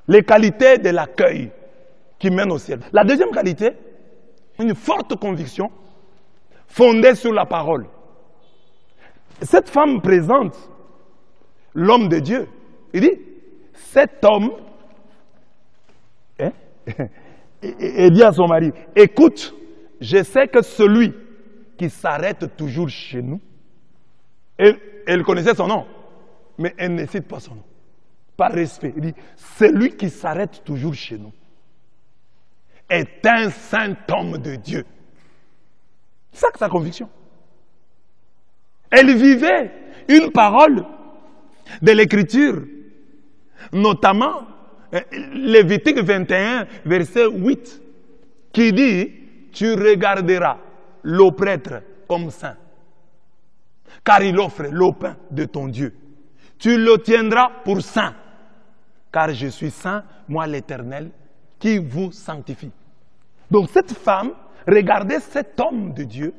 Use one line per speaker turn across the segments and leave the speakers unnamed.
Les qualités de l'accueil qui mènent au ciel. La deuxième qualité, une forte conviction fondée sur la parole. Cette femme présente l'homme de Dieu. Il dit, cet homme, et dit à son mari, écoute, je sais que celui qui s'arrête toujours chez nous, elle connaissait son nom, mais elle ne cite pas son nom. Par respect, il dit, celui qui s'arrête toujours chez nous est un saint homme de Dieu. C'est ça que sa conviction. Elle vivait une parole de l'Écriture, notamment Lévitique 21, verset 8, qui dit, tu regarderas le prêtre comme saint, car il offre le pain de ton Dieu. Tu le tiendras pour saint, car je suis saint, moi l'Éternel, qui vous sanctifie. Donc cette femme regardait cet homme de Dieu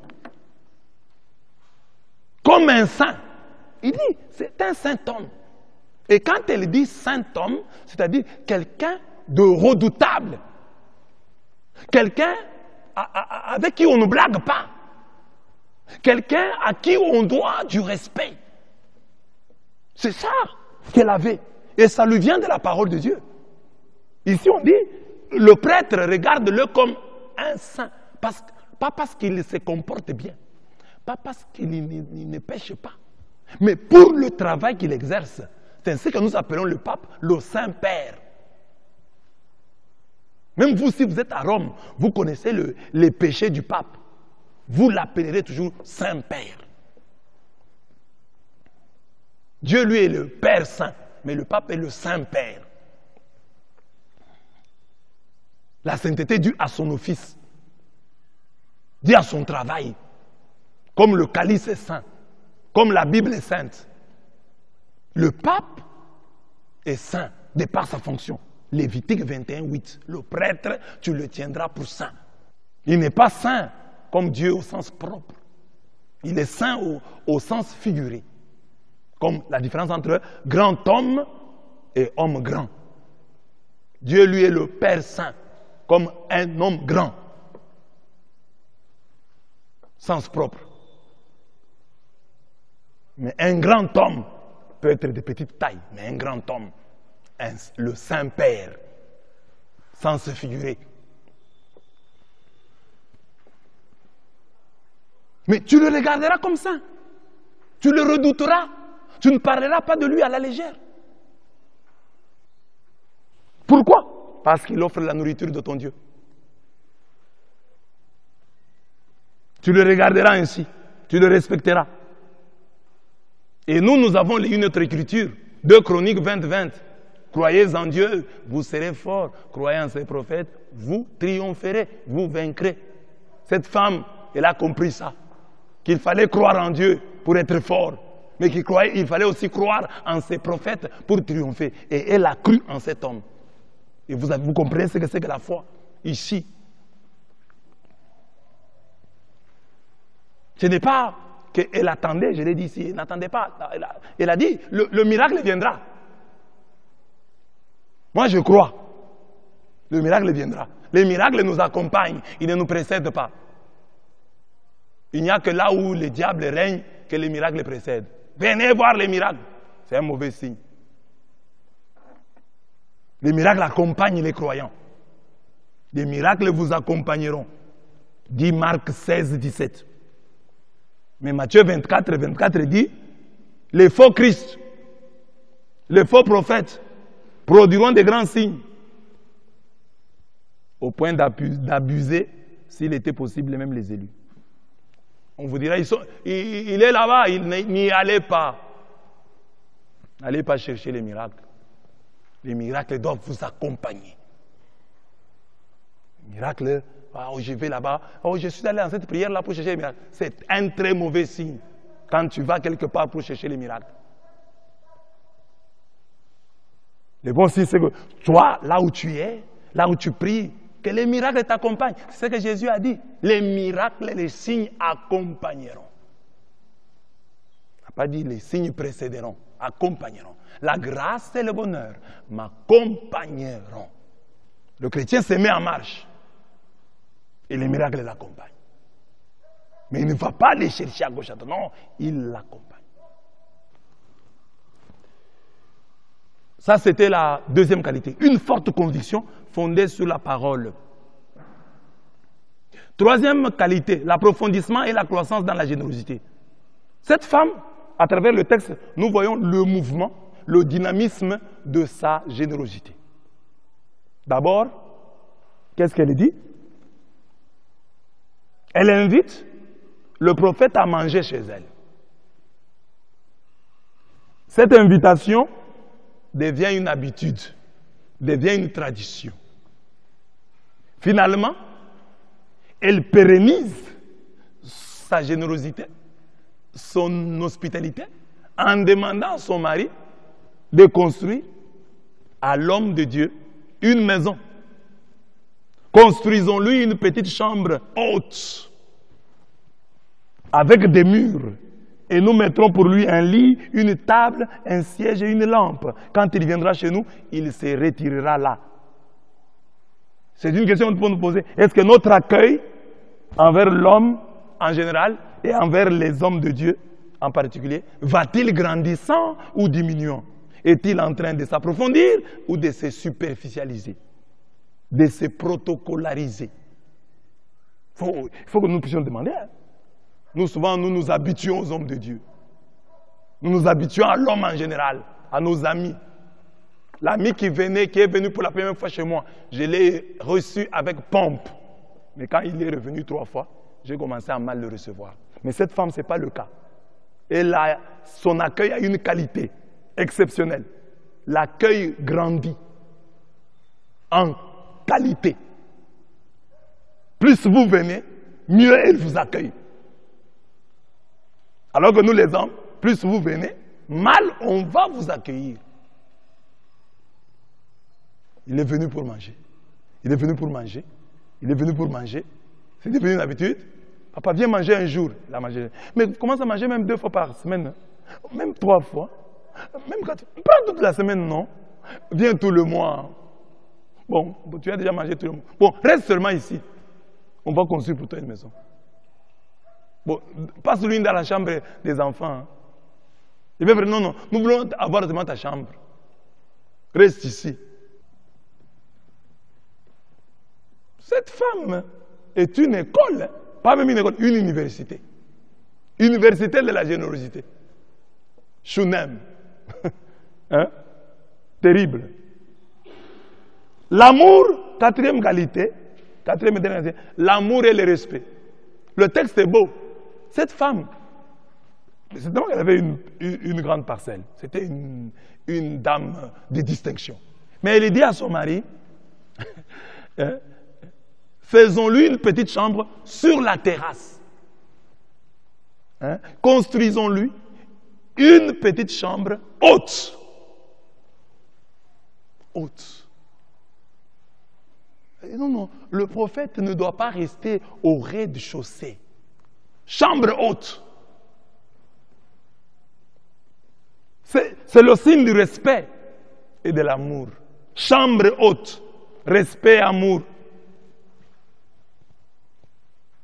comme un saint. Il dit, c'est un saint homme. Et quand elle dit saint homme, c'est-à-dire quelqu'un de redoutable, quelqu'un avec qui on ne blague pas, quelqu'un à qui on doit du respect. C'est ça qu'elle avait. Et ça lui vient de la parole de Dieu. Ici on dit, le prêtre regarde-le comme un saint. Pas parce qu'il se comporte bien, pas parce qu'il ne pêche pas, mais pour le travail qu'il exerce. C'est ainsi que nous appelons le pape le Saint-Père. Même vous, si vous êtes à Rome, vous connaissez les péchés du pape. Vous l'appellerez toujours Saint-Père. Dieu, lui, est le Père Saint, mais le pape est le Saint-Père. La sainteté due à son office, due à son travail, comme le calice est saint, comme la Bible est sainte. Le pape est saint de par sa fonction. Lévitique 21, 8. Le prêtre, tu le tiendras pour saint. Il n'est pas saint comme Dieu au sens propre. Il est saint au sens figuré. Comme la différence entre grand homme et homme grand. Dieu, lui, est le Père saint, comme un homme grand. Sens propre. Mais un grand homme peut être de petite taille, mais un grand homme, le Saint-Père, sans se figurer. Mais tu le regarderas comme ça. Tu le redouteras. Tu ne parleras pas de lui à la légère. Pourquoi? Parce qu'il offre la nourriture de ton Dieu. Tu le regarderas ainsi. Tu le respecteras. Et nous avons une autre écriture, 2 Chroniques 20, 20. Croyez en Dieu, vous serez forts. Croyez en ses prophètes, vous triompherez, vous vaincrez. Cette femme, elle a compris ça. Qu'il fallait croire en Dieu pour être fort. Mais qu'il fallait aussi croire en ses prophètes pour triompher. Et elle a cru en cet homme. Et vous comprenez ce que c'est que la foi, ici. Ce n'est pas qu'elle attendait, je l'ai dit ici, elle n'attendait pas. Elle a dit, le miracle viendra. Moi je crois. Le miracle viendra. Les miracles nous accompagnent, ils ne nous précèdent pas. Il n'y a que là où le diable règne que les miracles précèdent. Venez voir les miracles. C'est un mauvais signe. Les miracles accompagnent les croyants. Les miracles vous accompagneront. Dit Marc 16, 17. Mais Matthieu 24, 24 dit, les faux Christ, les faux prophètes produiront des grands signes au point d'abuser, s'il était possible, même les élus. On vous dira, il est là-bas, n'y allez pas. N'allez pas chercher les miracles. Les miracles doivent vous accompagner. Les miracles, oh, je vais là-bas, oh, je suis allé dans cette prière-là pour chercher les miracles. C'est un très mauvais signe quand tu vas quelque part pour chercher les miracles. Le bon signe, c'est que toi, là où tu es, là où tu pries, que les miracles t'accompagnent. C'est ce que Jésus a dit. Les miracles, les signes accompagneront. Il n'a pas dit les signes précéderont. accompagneront. La grâce et le bonheur m'accompagneront. Le chrétien se met en marche. Et les miracles l'accompagnent. Mais il ne va pas les chercher à gauche à droite. Non, il l'accompagne. Ça, c'était la deuxième qualité. Une forte conviction fondée sur la parole. Troisième qualité, l'approfondissement et la croissance dans la générosité. Cette femme, à travers le texte, nous voyons le mouvement, le dynamisme de sa générosité. D'abord, qu'est-ce qu'elle dit? Elle invite le prophète à manger chez elle. Cette invitation devient une habitude, devient une tradition. Finalement, elle pérennise sa générosité, son hospitalité, en demandant à son mari de construire à l'homme de Dieu une maison. Construisons-lui une petite chambre haute, avec des murs, et nous mettrons pour lui un lit, une table, un siège et une lampe. Quand il viendra chez nous, il se retirera là. C'est une question qu'on peut nous poser. Est-ce que notre accueil envers l'homme en général et envers les hommes de Dieu en particulier, va-t-il grandissant ou diminuant? Est-il en train de s'approfondir ou de se superficialiser, de se protocolariser? Il faut que nous puissions demander. Hein? Nous, souvent, nous nous habituons aux hommes de Dieu. Nous nous habituons à l'homme en général, à nos amis. L'ami qui est venu pour la première fois chez moi, je l'ai reçu avec pompe. Mais quand il est revenu 3 fois, j'ai commencé à mal le recevoir. Mais cette femme, ce n'est pas le cas. Son accueil a une qualité exceptionnelle. L'accueil grandit en qualité. Plus vous venez, mieux elle vous accueille. Alors que nous les hommes, plus vous venez, mal on va vous accueillir. Il est venu pour manger. Il est venu pour manger. Il est venu pour manger. C'est devenu une habitude. Papa, viens manger un jour. Il a mangé. Mais commence à manger même 2 fois par semaine. Même 3 fois. Même 4 fois. Pas toute la semaine, non. Viens tout le mois. Bon, tu as déjà mangé tout le mois. Bon, reste seulement ici. On va construire pour toi une maison. Bon, passe-lui dans la chambre des enfants. Hein. Il veut dire, non, non, nous voulons avoir seulement ta chambre. Reste ici. Cette femme est une école, pas même une école, une université. Université de la générosité. Shunem. Hein? Terrible. L'amour, quatrième qualité, l'amour et le respect. Le texte est beau. Cette femme, c'est donc qu'elle avait une grande parcelle. C'était une dame de distinction. Mais elle dit à son mari, hein, faisons-lui une petite chambre sur la terrasse. Hein? Construisons-lui une petite chambre haute. Haute. Et non, non, le prophète ne doit pas rester au rez-de-chaussée. Chambre haute. C'est le signe du respect et de l'amour. Chambre haute. Respect, amour.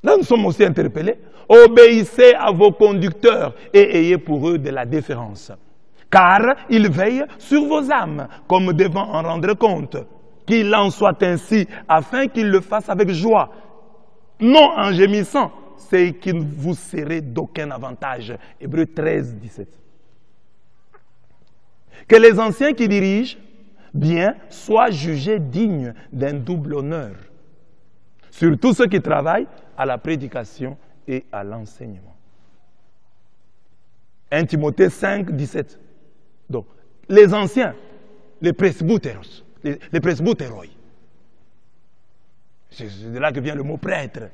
Là, nous sommes aussi interpellés. Obéissez à vos conducteurs et ayez pour eux de la déférence. Car ils veillent sur vos âmes, comme devant en rendre compte. Qu'il en soit ainsi, afin qu'ils le fassent avec joie. Non en gémissant, c'est qu'il vous serait d'aucun avantage. Hébreux 13, 17. Que les anciens qui dirigent bien soient jugés dignes d'un double honneur. Surtout ceux qui travaillent à la prédication et à l'enseignement. 1 Timothée 5, 17. Donc, les anciens, les presbytéros, les presbytéroi. C'est de là que vient le mot prêtre.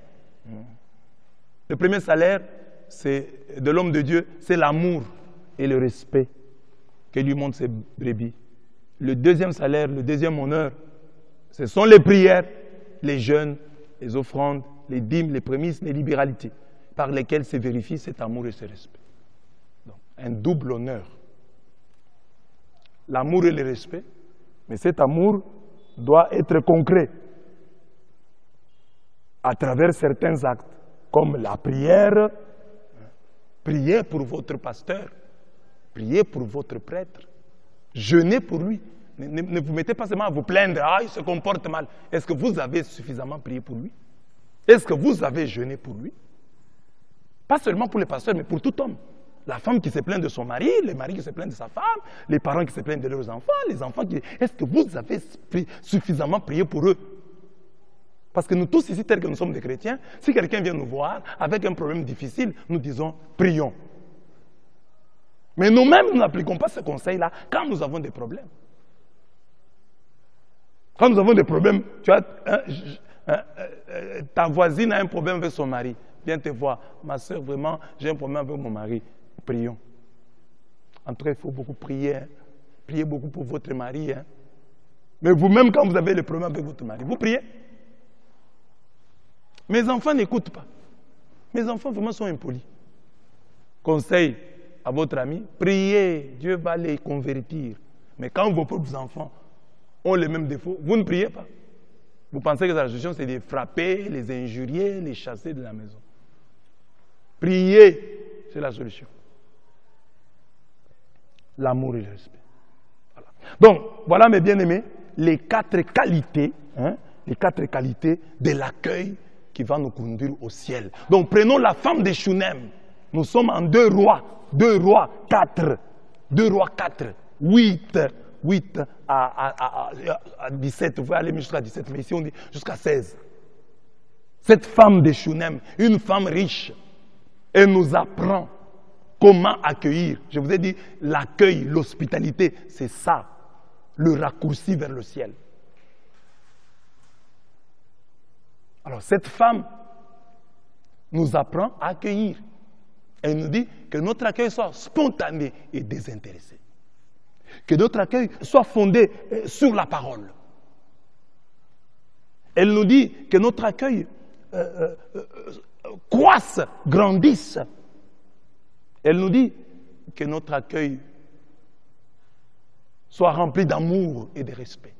Le premier salaire de l'homme de Dieu, c'est l'amour et le respect que lui montrent ses brebis. Le deuxième salaire, le deuxième honneur, ce sont les prières, les jeûnes, les offrandes, les dîmes, les prémices, les libéralités, par lesquelles se vérifie cet amour et ce respect. Donc, un double honneur. l'amour et le respect, mais cet amour doit être concret à travers certains actes, comme la prière. Priez pour votre pasteur, priez pour votre prêtre, jeûnez pour lui. Ne vous mettez pas seulement à vous plaindre, ah, il se comporte mal. Est-ce que vous avez suffisamment prié pour lui? Est-ce que vous avez jeûné pour lui? Pas seulement pour les pasteurs, mais pour tout homme. La femme qui se plaint de son mari, le mari qui se plaint de sa femme, les parents qui se plaignent de leurs enfants, les enfants qui... Est-ce que vous avez suffisamment prié pour eux? Parce que nous tous ici, tels que nous sommes des chrétiens, si quelqu'un vient nous voir avec un problème difficile, nous disons prions. Mais nous-mêmes, nous n'appliquons pas ce conseil-là quand nous avons des problèmes. Quand nous avons des problèmes, tu as, ta voisine a un problème avec son mari. Viens te voir. Ma soeur, vraiment, j'ai un problème avec mon mari. Prions. En tout cas, il faut beaucoup prier. Hein. Priez beaucoup pour votre mari. Hein. Mais vous-même, quand vous avez le problème avec votre mari, vous priez. Mes enfants n'écoutent pas. Mes enfants vraiment sont impolis. Conseil à votre ami, priez, Dieu va les convertir. Mais quand vos propres enfants ont les mêmes défauts, vous ne priez pas. Vous pensez que la solution, c'est de les frapper, les injurier, les chasser de la maison. Priez, c'est la solution. L'amour et le respect. Voilà. Donc, voilà mes bien-aimés, les 4 qualités, hein, les 4 qualités de l'accueil qui va nous conduire au ciel. Donc prenons la femme de Shunem. Nous sommes en 2 Rois 4. 2 Rois 4. 8 à 17. Vous pouvez aller jusqu'à 17, mais ici on dit jusqu'à 16. Cette femme de Shunem, une femme riche, elle nous apprend comment accueillir. Je vous ai dit, l'accueil, l'hospitalité, c'est ça, le raccourci vers le ciel. Alors, cette femme nous apprend à accueillir. Elle nous dit que notre accueil soit spontané et désintéressé. Que notre accueil soit fondé sur la parole. Elle nous dit que notre accueil croisse, grandisse. Elle nous dit que notre accueil soit rempli d'amour et de respect.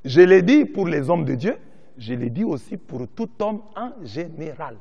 Je l'ai dit pour les hommes de Dieu, je l'ai dit aussi pour tout homme en général.